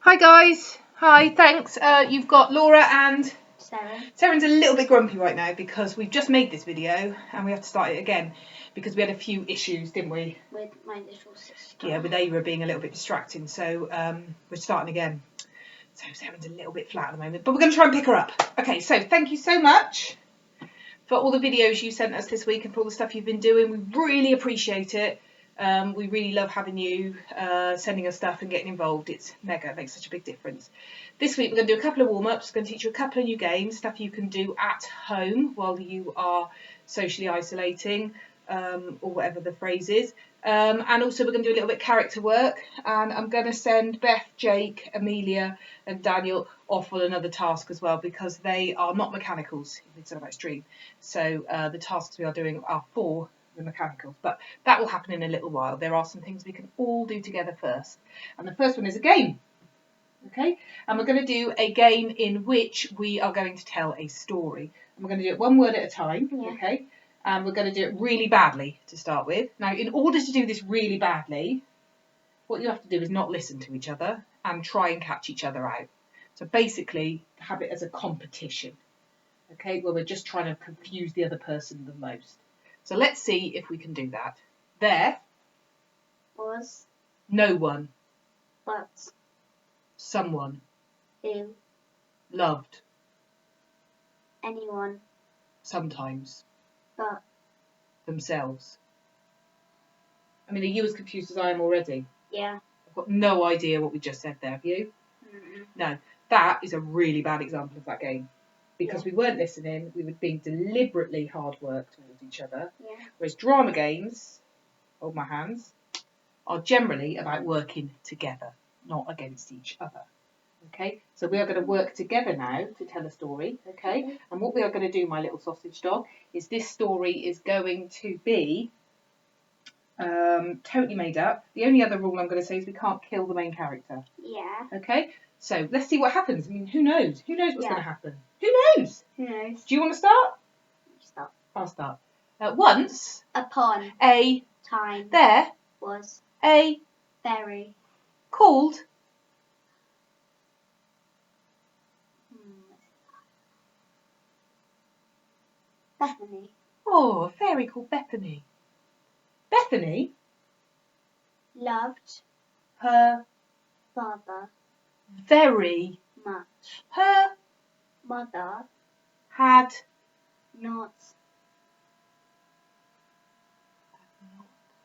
Hi guys. Hi, thanks. You've got Laura and Sarah. Sarah's a little bit grumpy right now because we've just made this video and we have to start it again because we had a few issues, didn't we? With my little sister. Yeah, with Ava being a little bit distracting. So we're starting again. So Sarah's a little bit flat at the moment, but we're going to try and pick her up. Okay, so thank you so much for all the videos you sent us this week and for all the stuff you've been doing. We really appreciate it. We really love having you sending us stuff and getting involved. It's mega, it makes such a big difference. This week we're going to do a couple of warm-ups, going to teach you a couple of new games, stuff you can do at home while you are socially isolating, or whatever the phrase is. And also we're going to do a little bit of character work, and I'm going to send Beth, Jake, Amelia and Daniel off on another task as well because they are not mechanicals in Midsummer Night's Dream. So the tasks we are doing are for the mechanicals, but that will happen in a little while. There are some things we can all do together first, and the first one is a game. Okay, and we're going to do a game in which we are going to tell a story, and we're going to do it one word at a time. Yeah. Okay, and we're going to do it really badly to start with. Now, in order to do this really badly, what you have to do is not listen to each other and try and catch each other out. So basically, have it as a competition. Okay, where we're just trying to confuse the other person the most. So let's see if we can do that. There Was. no one, But. someone, Who. loved, Anyone. sometimes, But. themselves. I mean, are you as confused as I am already? Yeah. I've got no idea what we just said there, have you? Mm-mm. No, that is a really bad example of that game. Because Yeah. we weren't listening, we were being deliberately hard work towards each other. Yeah. Whereas drama games, hold my hands, are generally about working together, not against each other. Okay, so we are going to work together now to tell a story. Okay, and what we are going to do, my little sausage dog, is this story is going to be totally made up. The only other rule I'm going to say is we can't kill the main character. Yeah. Okay, so let's see what happens. I mean, who knows? Who knows what's Yeah. going to happen? Who knows? Who knows? Do you want to start? Stop. I'll start. Once Upon. a Time. there Was. a Very. called Bethany. a fairy called Bethany. Bethany, Loved. her Father. very Much. her Mother. had Not.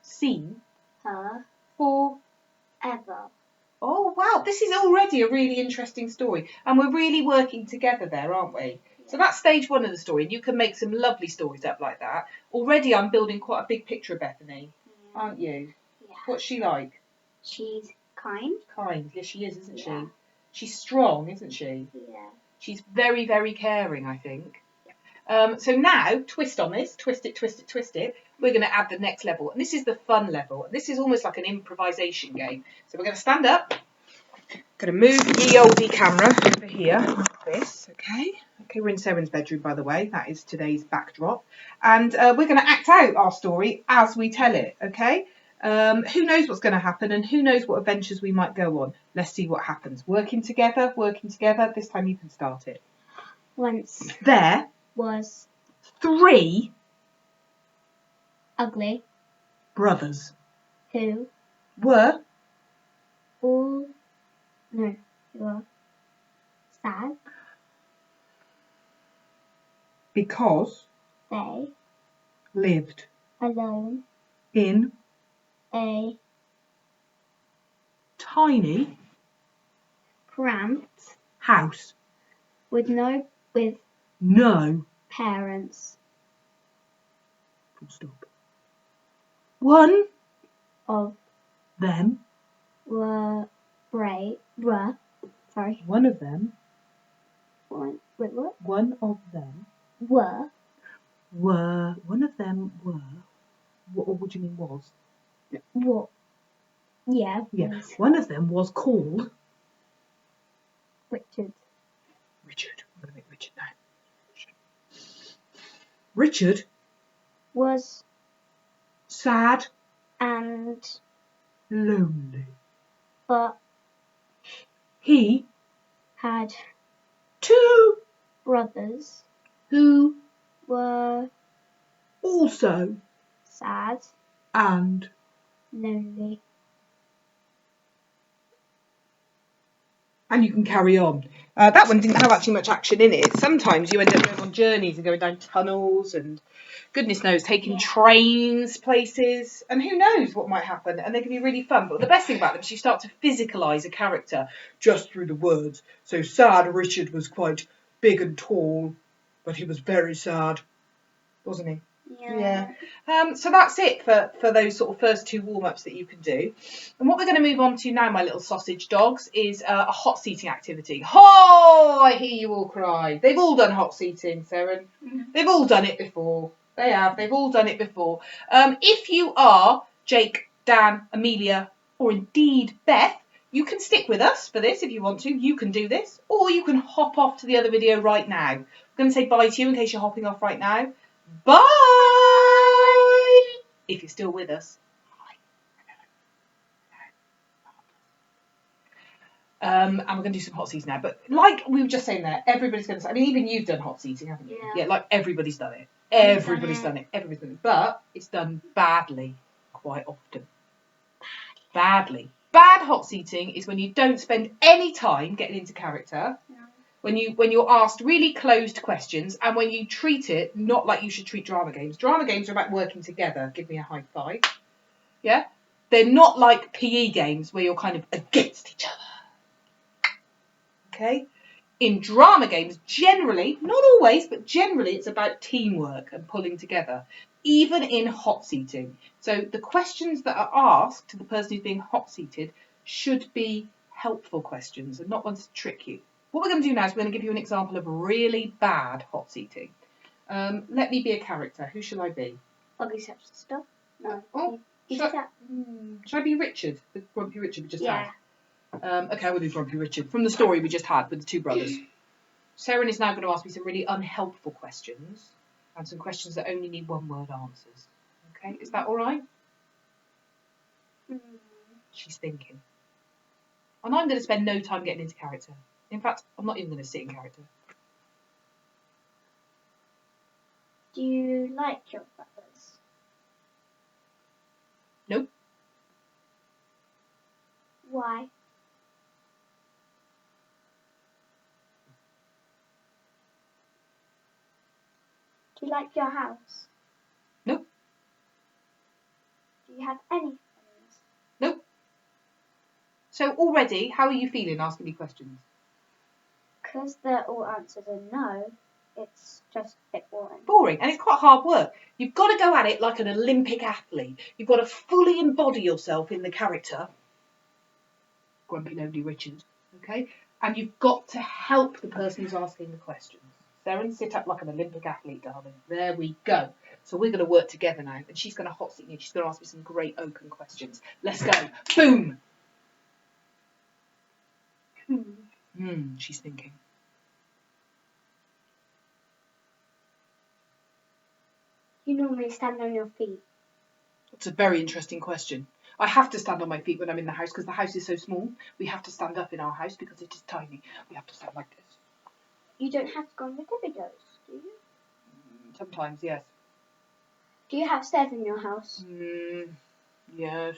seen Her. for. Ever. Oh wow, this is already a really interesting story, and we're really working together there, aren't we? So that's stage one of the story, and you can make some lovely stories up like that. Already I'm building quite a big picture of Bethany, aren't you? Yeah. What's she like? She's kind. Kind, yes she is, isn't Yeah. she? She's strong, isn't she? Yeah. She's very, very caring, I think. So now, twist on this, twist it, twist it, twist it. We're going to add the next level, and this is the fun level. This is almost like an improvisation game. So we're going to stand up. Going to move the ye olde camera over here, like this, okay? Okay, we're in Sarah's bedroom, by the way. That is today's backdrop. And we're going to act out our story as we tell it, okay? Who knows what's going to happen and who knows what adventures we might go on. Let's see what happens. Working together. This time you can start it. Once. There Was. 3 Ugly. brothers Who. were All. No. Who are. Sad. because They. lived Alone. in A. tiny Cramped. house. With No. parents. Full stop. One Of. them. Were. Sorry. One of them. Wait, what? One of them Were. were. One of them were. What do you mean was? What? Yeah. Yeah. Was. One of them was called Richard. Richard. I'm going to make Richard now. Richard Was. sad, And. lonely. But. He had 2 brothers who were also sad, and lonely. and you can carry on. That one didn't have actually much action in it. Sometimes you end up going on journeys and going down tunnels and goodness knows, taking trains places, and who knows what might happen, and they can be really fun. But the best thing about them is you start to physicalise a character just through the words. So sad Richard was quite big and tall, but he was very sad, wasn't he? Yeah. So that's it for those sort of first 2 warm-ups that you can do. And what we're going to move on to now, my little sausage dogs, is a hot seating activity. Oh, I hear you all cry. They've all done hot seating, Seren. They've all done it before. They have. They've all done it before. If you are Jake, Dan, Amelia, or indeed Beth, you can stick with us for this if you want to. You can do this, or you can hop off to the other video right now. I'm going to say bye to you in case you're hopping off right now. Bye! If you're still with us. And we're going to do some hot seats now. But like we were just saying there, everybody's going to say, I mean, even you've done hot seating, haven't you? Yeah. Like everybody's done it. Everybody's done it. Everybody's done it. But it's done badly quite often. Badly. Bad hot seating is when you don't spend any time getting into character. No. When you're asked really closed questions, and when you treat it not like you should treat drama games. Drama games are about working together. Give me a high five. Yeah? They're not like PE games where you're kind of against each other. Okay? In drama games, generally, not always, but generally it's about teamwork and pulling together, even in hot seating. So the questions that are asked to the person who's being hot seated should be helpful questions and not ones to trick you. What we're going to do now is we're going to give you an example of really bad hot seating. Let me be a character. Who shall I be? Ugly stuff. No. Oh, should I be Richard? The Grumpy Richard we just had? Okay, I will do Grumpy Richard. From the story we just had with the 2 brothers. Seren is now going to ask me some really unhelpful questions and some questions that only need 1-word answers. Okay, is that all right? She's thinking. And I'm going to spend no time getting into character. In fact, I'm not even going to sit in character. Do you like your brothers? Nope. Why? Do you like your house? Nope. Do you have any friends? Nope. So already, how are you feeling asking me questions? Because they're all answered in no, it's just a bit boring. Boring, and it's quite hard work. You've got to go at it like an Olympic athlete. You've got to fully embody yourself in the character, Grumpy Nobody Richard, okay? And you've got to help the person who's asking the questions. Seren, sit up like an Olympic athlete, darling. There we go. So we're going to work together now, and she's going to hot seat me. She's going to ask me some great open questions. Let's go. Boom. She's thinking. You normally stand on your feet. It's a very interesting question. I have to stand on my feet when I'm in the house because the house is so small. We have to stand up in our house because it is tiny. We have to stand like this. You don't have to go on the tippy toes, do you? Sometimes, yes. Do you have stairs in your house? Yes.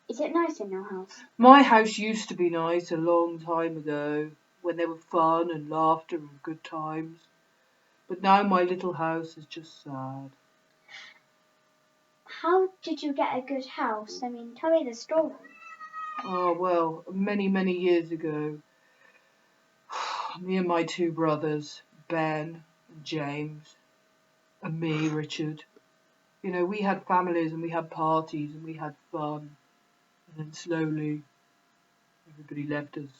Is it nice in your house? My house used to be nice a long time ago when there were fun and laughter and good times. But now my little house is just sad. How did you get a good house? I mean, tell me the story. Oh, well, many, many years ago, me and my 2 brothers, Ben and James, and me, Richard, you know, we had families and we had parties and we had fun. And then slowly, everybody left us.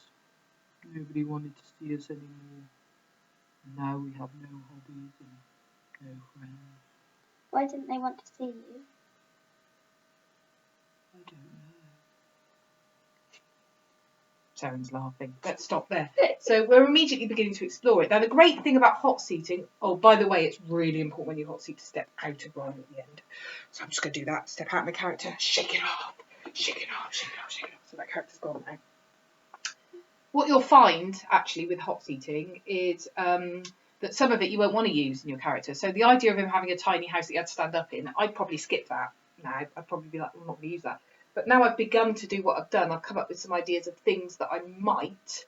Nobody wanted to see us anymore. And now we have no hobbies and no friends. Why didn't they want to see you? I don't know. Seren's laughing. Let's stop there. So we're immediately beginning to explore it. Now, the great thing about hot seating, oh, by the way, it's really important when you hot seat to step out of rhyme at the end. So I'm just going to do that. Step out of my character. Shake it off. Shake it off. Shake it off. Shake it off. So that character's gone now. What you'll find actually with hot seating is that some of it you won't want to use in your character. So the idea of him having a tiny house that you had to stand up in, I'd probably skip that now. I'd probably be like, I'm not going to use that. But now I've begun to do what I've done. I've come up with some ideas of things that I might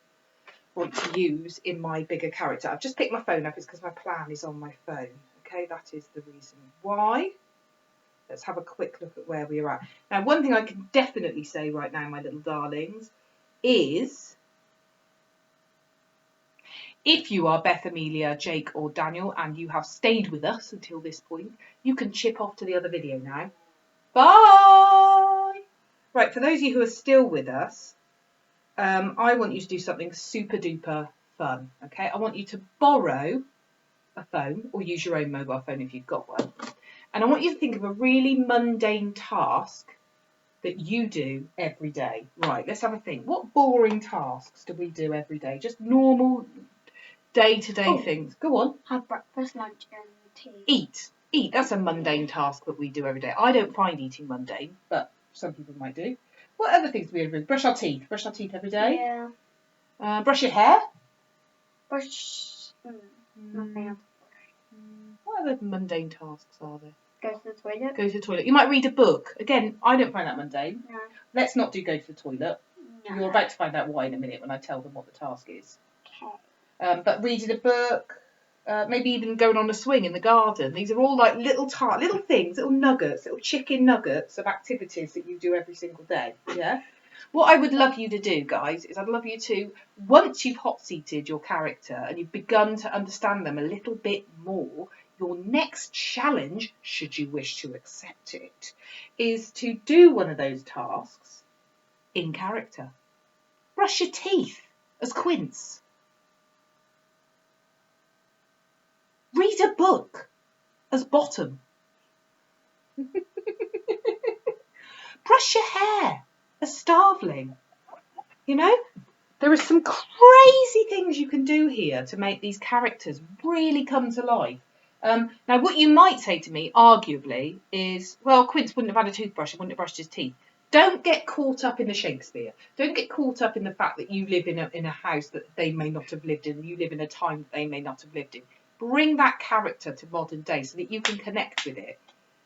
want to use in my bigger character. I've just picked my phone up. It's because my plan is on my phone. Okay, that is the reason why. Let's have a quick look at where we are at. Now, one thing I can definitely say right now, my little darlings, is if you are Beth, Amelia, Jake or Daniel and you have stayed with us until this point, you can chip off to the other video now. Bye! Right, for those of you who are still with us, I want you to do something super duper fun, okay? I want you to borrow a phone or use your own mobile phone if you've got one. And I want you to think of a really mundane task that you do every day. Right, let's have a think. What boring tasks do we do every day? Just normal day-to-day things. Go on. Have breakfast, lunch and tea. Eat. That's a mundane task that we do every day. I don't find eating mundane, but some people might do. What other things do we do? Brush our teeth. Brush our teeth every day. Yeah. Brush your hair. Brush. Nothing else. What other mundane tasks are there? Go to the toilet. Go to the toilet. You might read a book. Again, I don't find that mundane. No. Let's not do go to the toilet. No. You're about to find out why in a minute when I tell them what the task is. Okay. But reading a book, maybe even going on a swing in the garden. These are all like little things, little nuggets, little chicken nuggets of activities that you do every single day. Yeah. What I would love you to do, guys, is I'd love you to, once you've hot seated your character and you've begun to understand them a little bit more, your next challenge, should you wish to accept it, is to do one of those tasks in character. Brush your teeth as Quince. Read a book as Bottom. Brush your hair as Starveling. You know, there are some crazy things you can do here to make these characters really come to life. Now, what you might say to me, arguably, is, well, Quince wouldn't have had a toothbrush and wouldn't have brushed his teeth. Don't get caught up in the Shakespeare. Don't get caught up in the fact that you live in a house that they may not have lived in. You live in a time that they may not have lived in. Bring that character to modern day so that you can connect with it.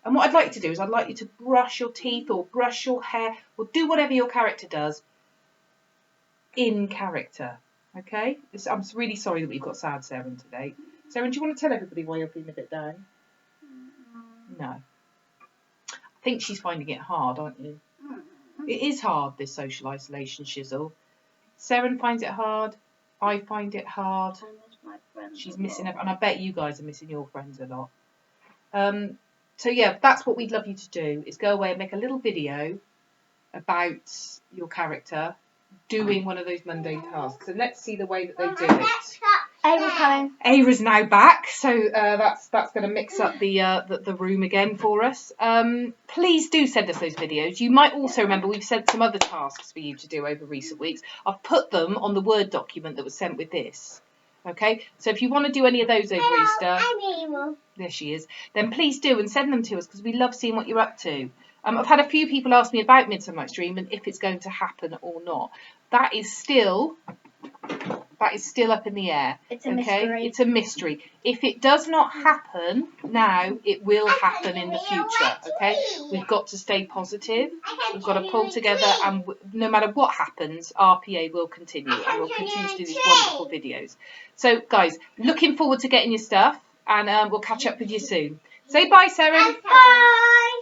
And what I'd like you to do is I'd like you to brush your teeth or brush your hair or do whatever your character does in character. Okay? I'm really sorry that we've got sad Saren today. Saren, do you want to tell everybody why you're feeling a bit down? No. I think she's finding it hard, aren't you? It is hard, this social isolation shizzle. Saren finds it hard. I find it hard. I miss my friends. She's missing everyone, and I bet you guys are missing your friends a lot. So yeah, that's what we'd love you to do, is go away and make a little video about your character doing one of those mundane tasks. And let's see the way that they do it. Ava's coming. Ava's now back, so that's going to mix up the room again for us. Please do send us those videos. You might also remember we've sent some other tasks for you to do over recent weeks. I've put them on the Word document that was sent with this. Okay, so if you want to do any of those over Easter, there she is, then please do and send them to us because we love seeing what you're up to. I've had a few people ask me about Midsummer Night's Dream and if it's going to happen or not. That is still up in the air. It's a mystery. It's a mystery. If it does not happen now, it will happen in the future. Okay, we've got to stay positive. We've got to pull together, and no matter what happens, RPA will continue, and we'll continue to do these wonderful videos. So, guys, looking forward to getting your stuff, and we'll catch up with you soon. Say bye, Saren. Bye.